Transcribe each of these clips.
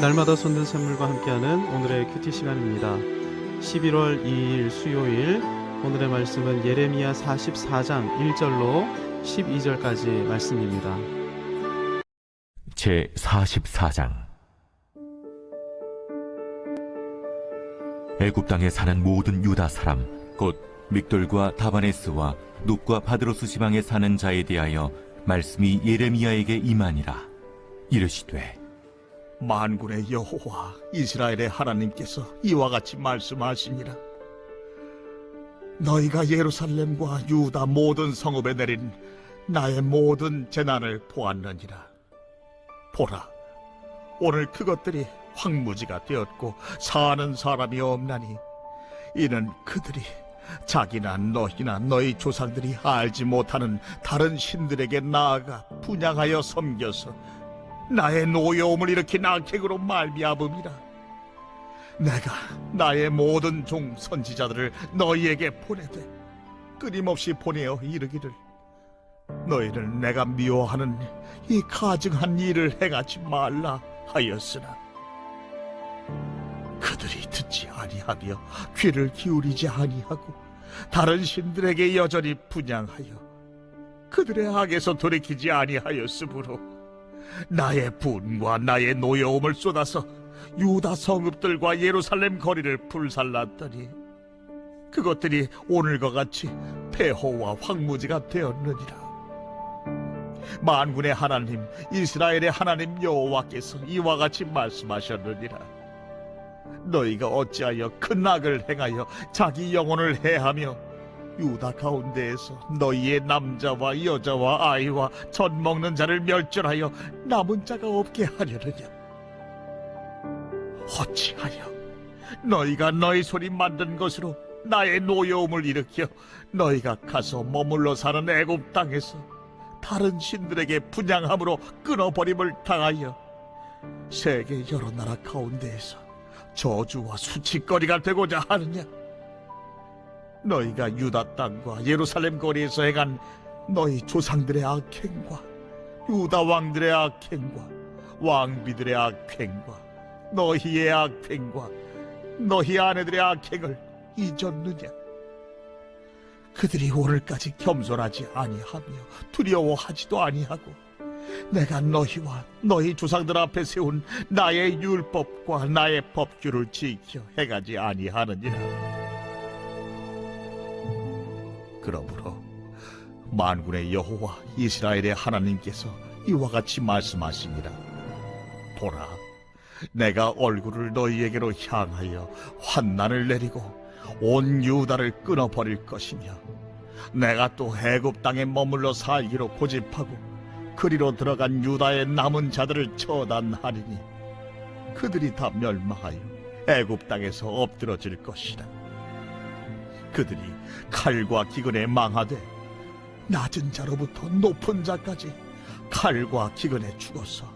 날마다 솟는 샘물과 함께하는 오늘의 큐티 시간입니다. 11월 2일 수요일, 오늘의 말씀은 예레미야 44장 1절로 12절까지 말씀입니다. 제 44장. 애굽 땅에 사는 모든 유다 사람 곧 믹돌과 다바네스와 눕과 바드로스 지방에 사는 자에 대하여 말씀이 예레미야에게 임하니라. 이르시되, 만군의 여호와 이스라엘의 하나님께서 이와 같이 말씀하시니라. 너희가 예루살렘과 유다 모든 성읍에 내린 나의 모든 재난을 보았느니라. 보라, 오늘 그것들이 황무지가 되었고 사는 사람이 없나니 이는 그들이 자기나 너희나 너희 조상들이 알지 못하는 다른 신들에게 나아가 분향하여 섬겨서 나의 노여움을 일으킨 악행으로 말미암음이라. 내가 나의 모든 종 선지자들을 너희에게 보내되 끊임없이 보내어 이르기를, 너희는 내가 미워하는 이 가증한 일을 행하지 말라 하였으나 그들이 듣지 아니하며 귀를 기울이지 아니하고 다른 신들에게 여전히 분향하여 그들의 악에서 돌이키지 아니하였으므로 나의 분과 나의 노여움을 쏟아서 유다 성읍들과 예루살렘 거리를 불살랐더니 그것들이 오늘과 같이 폐허와 황무지가 되었느니라. 만군의 하나님 이스라엘의 하나님 여호와께서 이와 같이 말씀하셨느니라. 너희가 어찌하여 큰 악을 행하여 자기 영혼을 해하며 유다 가운데에서 너희의 남자와 여자와 아이와 젖 먹는 자를 멸절하여 남은 자가 없게 하려느냐? 어찌하여 너희가 너희 손이 만든 것으로 나의 노여움을 일으켜 너희가 가서 머물러 사는 애굽 땅에서 다른 신들에게 분향함으로 끊어버림을 당하여 세계 여러 나라 가운데에서 저주와 수치거리가 되고자 하느냐? 너희가 유다 땅과 예루살렘 거리에서 행한 너희 조상들의 악행과 유다 왕들의 악행과 왕비들의 악행과 너희의 악행과 너희 아내들의 악행을 잊었느냐? 그들이 오늘까지 겸손하지 아니하며 두려워하지도 아니하고 내가 너희와 너희 조상들 앞에 세운 나의 율법과 나의 법규를 지켜 행하지 아니하느니라. 그러므로 만군의 여호와 이스라엘의 하나님께서 이와 같이 말씀하시니라. 보라, 내가 얼굴을 너희에게로 향하여 환난을 내리고 온 유다를 끊어버릴 것이며 내가 또 애굽 땅에 머물러 살기로 고집하고 그리로 들어간 유다의 남은 자들을 처단하리니 그들이 다 멸망하여 애굽 땅에서 엎드러질 것이다. 그들이 칼과 기근에 망하되 낮은 자로부터 높은 자까지 칼과 기근에 죽어서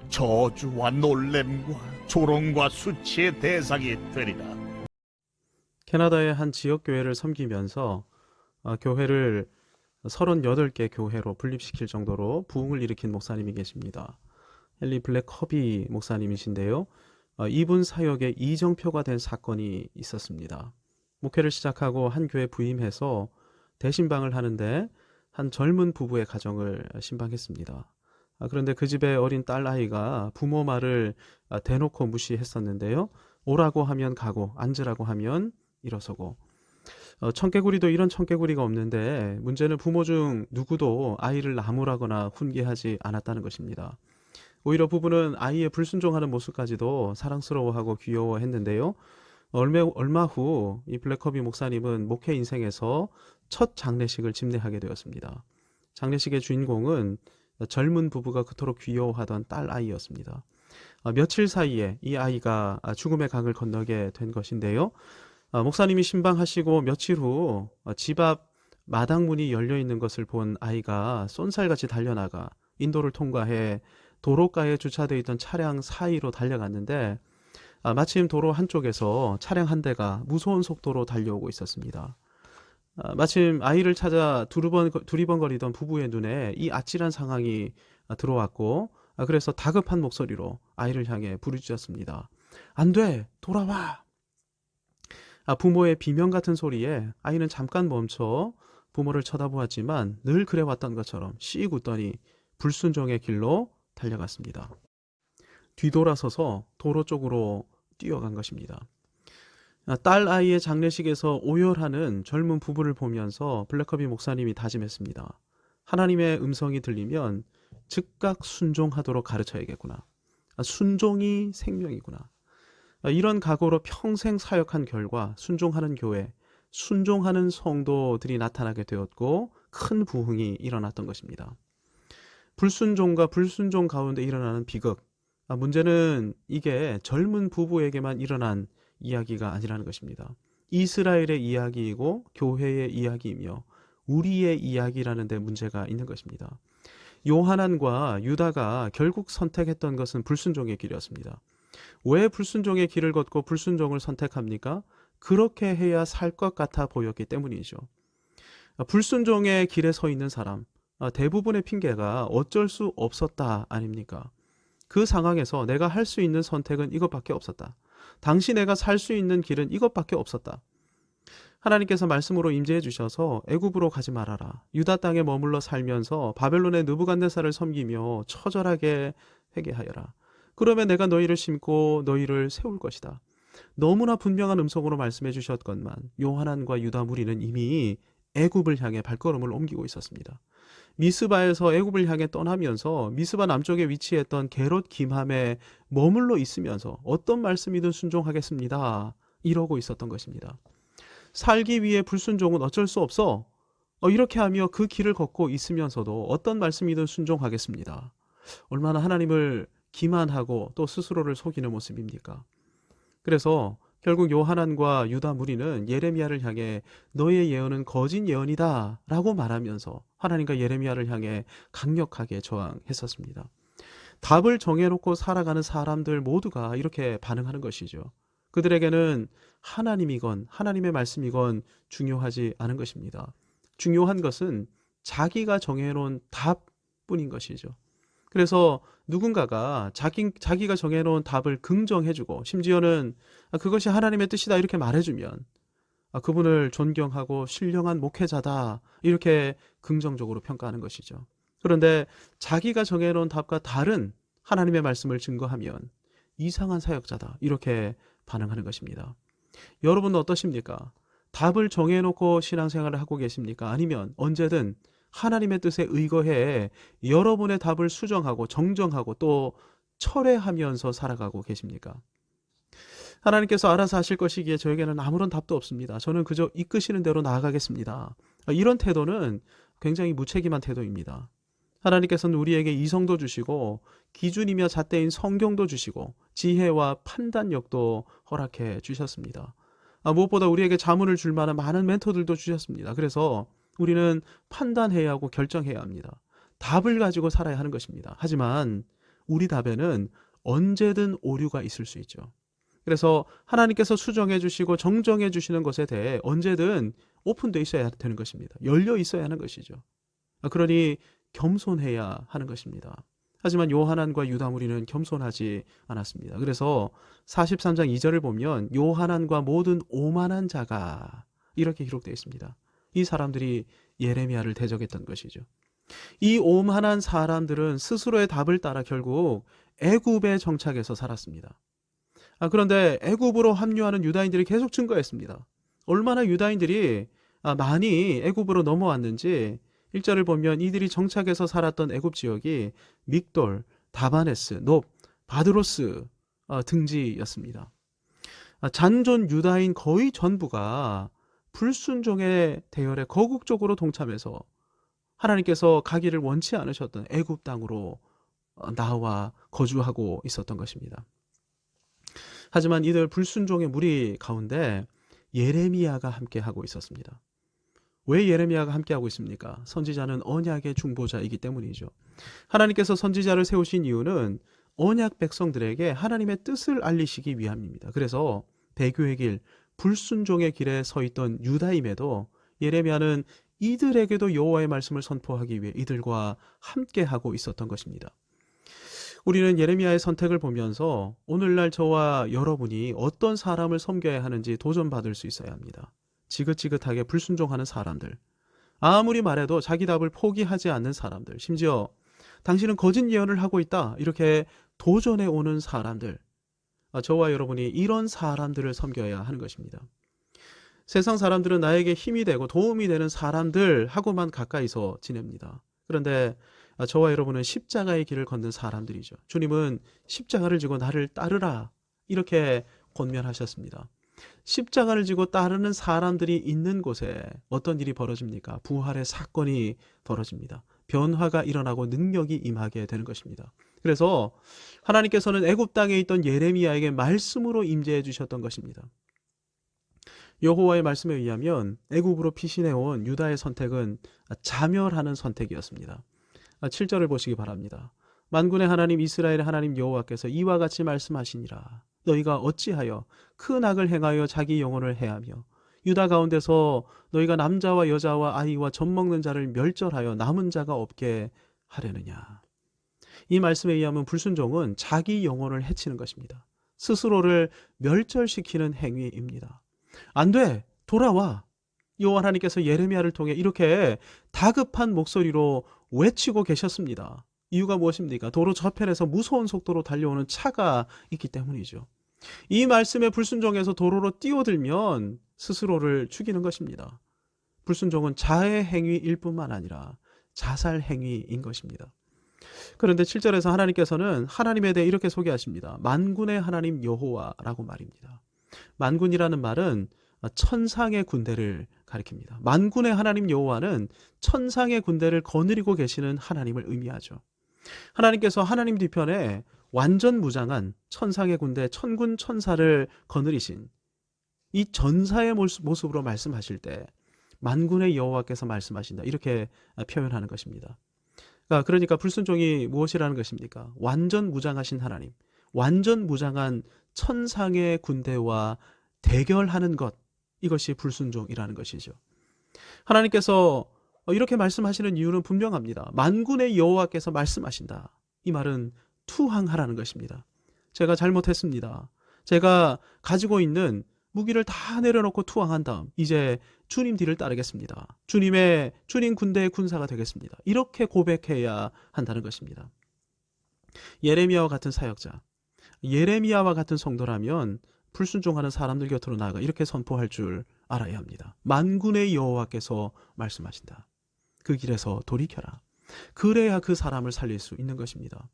저주와 놀램과 조롱과 수치의 대상이 되리라. 캐나다의 한 지역 교회를 섬기면서 교회를 38개 교회로 분립시킬 정도로 부흥을 일으킨 목사님이 계십니다. 헨리 블랙 커비 목사님이신데요. 이분 사역에 이정표가 된 사건이 있었습니다. 목회를 시작하고 한 교회 부임해서 대신방을 하는데 한 젊은 부부의 가정을 신방했습니다. 그런데 그 집의 어린 딸아이가 부모 말을 대놓고 무시했었는데요. 오라고 하면 가고 앉으라고 하면 일어서고, 청개구리도 이런 청개구리가 없는데 문제는 부모 중 누구도 아이를 나무라거나 훈계하지 않았다는 것입니다. 오히려 부부는 아이의 불순종하는 모습까지도 사랑스러워하고 귀여워했는데요. 얼마 후 이 블랙커비 목사님은 목회 인생에서 첫 장례식을 집례하게 되었습니다. 장례식의 주인공은 젊은 부부가 그토록 귀여워하던 딸 아이였습니다. 며칠 사이에 이 아이가 죽음의 강을 건너게 된 것인데요. 목사님이 신방하시고 며칠 후 집 앞 마당문이 열려 있는 것을 본 아이가 쏜살같이 달려나가 인도를 통과해 도로가에 주차되어 있던 차량 사이로 달려갔는데 마침 도로 한쪽에서 차량 한 대가 무서운 속도로 달려오고 있었습니다. 마침 아이를 찾아 두리번거리던 부부의 눈에 이 아찔한 상황이 들어왔고 그래서 다급한 목소리로 아이를 향해 부르짖었습니다. 안 돼! 돌아와! 부모의 비명 같은 소리에 아이는 잠깐 멈춰 부모를 쳐다보았지만 늘 그래왔던 것처럼 씩 웃더니 불순종의 길로 달려갔습니다. 뒤돌아서서 도로 쪽으로 뛰어간 것입니다. 딸 아이의 장례식에서 오열하는 젊은 부부를 보면서 블랙커비 목사님이 다짐했습니다. 하나님의 음성이 들리면 즉각 순종하도록 가르쳐야겠구나. 순종이 생명이구나. 이런 각오로 평생 사역한 결과 순종하는 교회, 순종하는 성도들이 나타나게 되었고 큰 부흥이 일어났던 것입니다. 불순종과 불순종 가운데 일어나는 비극. 문제는 이게 젊은 부부에게만 일어난 이야기가 아니라는 것입니다. 이스라엘의 이야기이고 교회의 이야기이며 우리의 이야기라는 데 문제가 있는 것입니다. 요하난과 유다가 결국 선택했던 것은 불순종의 길이었습니다. 왜 불순종의 길을 걷고 불순종을 선택합니까? 그렇게 해야 살 것 같아 보였기 때문이죠. 불순종의 길에 서 있는 사람, 대부분의 핑계가 어쩔 수 없었다 아닙니까? 그 상황에서 내가 할 수 있는 선택은 이것밖에 없었다. 당시 내가 살 수 있는 길은 이것밖에 없었다. 하나님께서 말씀으로 임재해 주셔서 애굽으로 가지 말아라. 유다 땅에 머물러 살면서 바벨론의 느부갓네살을 섬기며 처절하게 회개하여라. 그러면 내가 너희를 심고 너희를 세울 것이다. 너무나 분명한 음성으로 말씀해 주셨건만 요하난과 유다 무리는 이미 애굽을 향해 발걸음을 옮기고 있었습니다. 미스바에서 애굽을 향해 떠나면서 미스바 남쪽에 위치했던 게롯 김함에 머물러 있으면서 어떤 말씀이든 순종하겠습니다. 이러고 있었던 것입니다. 살기 위해 불순종은 어쩔 수 없어. 이렇게 하며 그 길을 걷고 있으면서도 어떤 말씀이든 순종하겠습니다. 얼마나 하나님을 기만하고 또 스스로를 속이는 모습입니까? 그래서 결국 요하난과 유다 무리는 예레미야를 향해 너의 예언은 거짓 예언이다 라고 말하면서 하나님과 예레미야를 향해 강력하게 저항했었습니다. 답을 정해놓고 살아가는 사람들 모두가 이렇게 반응하는 것이죠. 그들에게는 하나님이건 하나님의 말씀이건 중요하지 않은 것입니다. 중요한 것은 자기가 정해놓은 답뿐인 것이죠. 그래서 누군가가 자기가 정해놓은 답을 긍정해주고 심지어는 그것이 하나님의 뜻이다 이렇게 말해주면 그분을 존경하고 신령한 목회자다 이렇게 긍정적으로 평가하는 것이죠. 그런데 자기가 정해놓은 답과 다른 하나님의 말씀을 증거하면 이상한 사역자다 이렇게 반응하는 것입니다. 여러분은 어떠십니까? 답을 정해놓고 신앙생활을 하고 계십니까? 아니면 언제든 하나님의 뜻에 의거해 여러분의 답을 수정하고 정정하고 또 철회하면서 살아가고 계십니까? 하나님께서 알아서 하실 것이기에 저에게는 아무런 답도 없습니다. 저는 그저 이끄시는 대로 나아가겠습니다. 이런 태도는 굉장히 무책임한 태도입니다. 하나님께서는 우리에게 이성도 주시고 기준이며 잣대인 성경도 주시고 지혜와 판단력도 허락해 주셨습니다. 무엇보다 우리에게 자문을 줄 만한 많은 멘토들도 주셨습니다. 그래서 우리는 판단해야 하고 결정해야 합니다. 답을 가지고 살아야 하는 것입니다. 하지만 우리 답에는 언제든 오류가 있을 수 있죠. 그래서 하나님께서 수정해 주시고 정정해 주시는 것에 대해 언제든 오픈되어 있어야 되는 것입니다. 열려 있어야 하는 것이죠. 그러니 겸손해야 하는 것입니다. 하지만 요하난과 유다 무리는 겸손하지 않았습니다. 그래서 43장 2절을 보면 요하난과 모든 오만한 자가 이렇게 기록되어 있습니다. 이 사람들이 예레미야를 대적했던 것이죠. 이 오만한 사람들은 스스로의 답을 따라 결국 애굽에 정착해서 살았습니다. 그런데 애굽으로 합류하는 유다인들이 계속 증거했습니다. 얼마나 유다인들이 많이 애굽으로 넘어왔는지 1절을 보면 이들이 정착해서 살았던 애굽 지역이 믹돌, 다바네스, 놉, 바드로스 등지였습니다. 잔존 유다인 거의 전부가 불순종의 대열에 거국적으로 동참해서 하나님께서 가기를 원치 않으셨던 애굽 땅으로 나와 거주하고 있었던 것입니다. 하지만 이들 불순종의 무리 가운데 예레미야가 함께하고 있었습니다. 왜 예레미야가 함께하고 있습니까? 선지자는 언약의 중보자이기 때문이죠. 하나님께서 선지자를 세우신 이유는 언약 백성들에게 하나님의 뜻을 알리시기 위함입니다. 그래서 배교의 길, 불순종의 길에 서 있던 유다임에도 예레미야는 이들에게도 여호와의 말씀을 선포하기 위해 이들과 함께하고 있었던 것입니다. 우리는 예레미야의 선택을 보면서 오늘날 저와 여러분이 어떤 사람을 섬겨야 하는지 도전받을 수 있어야 합니다. 지긋지긋하게 불순종하는 사람들, 아무리 말해도 자기 답을 포기하지 않는 사람들, 심지어 당신은 거짓 예언을 하고 있다 이렇게 도전해 오는 사람들, 저와 여러분이 이런 사람들을 섬겨야 하는 것입니다. 세상 사람들은 나에게 힘이 되고 도움이 되는 사람들하고만 가까이서 지냅니다. 그런데 저와 여러분은 십자가의 길을 걷는 사람들이죠. 주님은 십자가를 지고 나를 따르라 이렇게 권면하셨습니다. 십자가를 지고 따르는 사람들이 있는 곳에 어떤 일이 벌어집니까? 부활의 사건이 벌어집니다. 변화가 일어나고 능력이 임하게 되는 것입니다. 그래서 하나님께서는 애굽 땅에 있던 예레미야에게 말씀으로 임재해 주셨던 것입니다. 여호와의 말씀에 의하면 애굽으로 피신해온 유다의 선택은 자멸하는 선택이었습니다. 7절을 보시기 바랍니다. 만군의 하나님 이스라엘의 하나님 여호와께서 이와 같이 말씀하시니라. 너희가 어찌하여 큰 악을 행하여 자기 영혼을 해하며 유다 가운데서 너희가 남자와 여자와 아이와 젖 먹는 자를 멸절하여 남은 자가 없게 하려느냐. 이 말씀에 의하면 불순종은 자기 영혼을 해치는 것입니다. 스스로를 멸절시키는 행위입니다. 안 돼! 돌아와! 여호와 하나님께서 예레미야를 통해 이렇게 다급한 목소리로 외치고 계셨습니다. 이유가 무엇입니까? 도로 저편에서 무서운 속도로 달려오는 차가 있기 때문이죠. 이 말씀에 불순종해서 도로로 뛰어들면 스스로를 죽이는 것입니다. 불순종은 자해 행위일 뿐만 아니라 자살 행위인 것입니다. 그런데 7절에서 하나님께서는 하나님에 대해 이렇게 소개하십니다. 만군의 하나님 여호와라고 말입니다. 만군이라는 말은 천상의 군대를 가리킵니다. 만군의 하나님 여호와는 천상의 군대를 거느리고 계시는 하나님을 의미하죠. 하나님께서 하나님 뒤편에 완전 무장한 천상의 군대 천군 천사를 거느리신 이 전사의 모습으로 말씀하실 때 만군의 여호와께서 말씀하신다 이렇게 표현하는 것입니다. 그러니까 불순종이 무엇이라는 것입니까? 완전 무장하신 하나님, 완전 무장한 천상의 군대와 대결하는 것, 이것이 불순종이라는 것이죠. 하나님께서 이렇게 말씀하시는 이유는 분명합니다. 만군의 여호와께서 말씀하신다. 이 말은 투항하라는 것입니다. 제가 잘못했습니다. 제가 가지고 있는 무기를 다 내려놓고 투항한 다음 이제 주님 뒤를 따르겠습니다. 주님 군대의 군사가 되겠습니다. 이렇게 고백해야 한다는 것입니다. 예레미야와 같은 사역자, 예레미야와 같은 성도라면 불순종하는 사람들 곁으로 나아가 이렇게 선포할 줄 알아야 합니다. 만군의 여호와께서 말씀하신다. 그 길에서 돌이켜라. 그래야 그 사람을 살릴 수 있는 것입니다.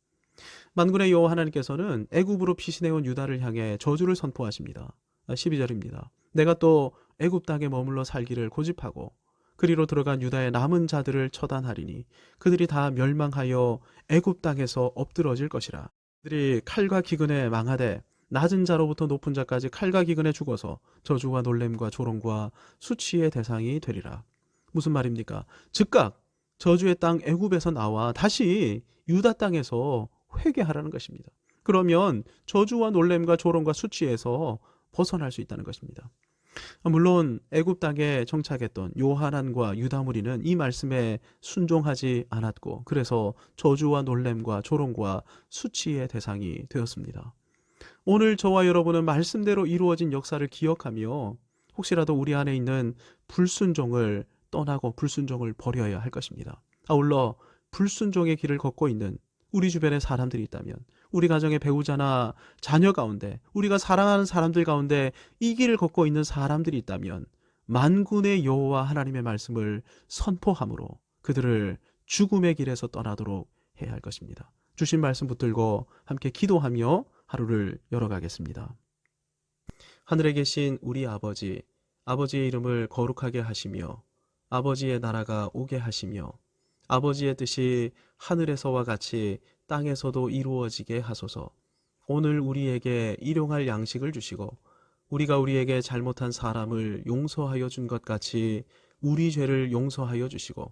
만군의 여호와 하나님께서는 애굽으로 피신해온 유다를 향해 저주를 선포하십니다. 12절입니다. 내가 또 애굽 땅에 머물러 살기를 고집하고 그리로 들어간 유다의 남은 자들을 처단하리니 그들이 다 멸망하여 애굽 땅에서 엎드러질 것이라. 그들이 칼과 기근에 망하되 낮은 자로부터 높은 자까지 칼과 기근에 죽어서 저주와 놀램과 조롱과 수치의 대상이 되리라. 무슨 말입니까? 즉각 저주의 땅 애굽에서 나와 다시 유다 땅에서 회개하라는 것입니다. 그러면 저주와 놀램과 조롱과 수치에서 벗어날 수 있다는 것입니다. 물론 애굽 땅에 정착했던 요하난과 유다 무리는 이 말씀에 순종하지 않았고 그래서 저주와 놀램과 조롱과 수치의 대상이 되었습니다. 오늘 저와 여러분은 말씀대로 이루어진 역사를 기억하며 혹시라도 우리 안에 있는 불순종을 떠나고 불순종을 버려야 할 것입니다. 아울러 불순종의 길을 걷고 있는 우리 주변에 사람들이 있다면 우리 가정의 배우자나 자녀 가운데 우리가 사랑하는 사람들 가운데 이 길을 걷고 있는 사람들이 있다면 만군의 여호와 하나님의 말씀을 선포함으로 그들을 죽음의 길에서 떠나도록 해야 할 것입니다. 주신 말씀 붙들고 함께 기도하며 하루를 열어가겠습니다. 하늘에 계신 우리 아버지, 아버지의 이름을 거룩하게 하시며 아버지의 나라가 오게 하시며 아버지의 뜻이 하늘에서와 같이 땅에서도 이루어지게 하소서. 오늘 우리에게 일용할 양식을 주시고 우리가 우리에게 잘못한 사람을 용서하여 준 것 같이 우리 죄를 용서하여 주시고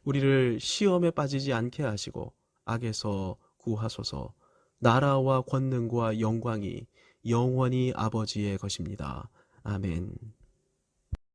우리를 시험에 빠지지 않게 하시고 악에서 구하소서. 나라와 권능과 영광이 영원히 아버지의 것입니다. 아멘.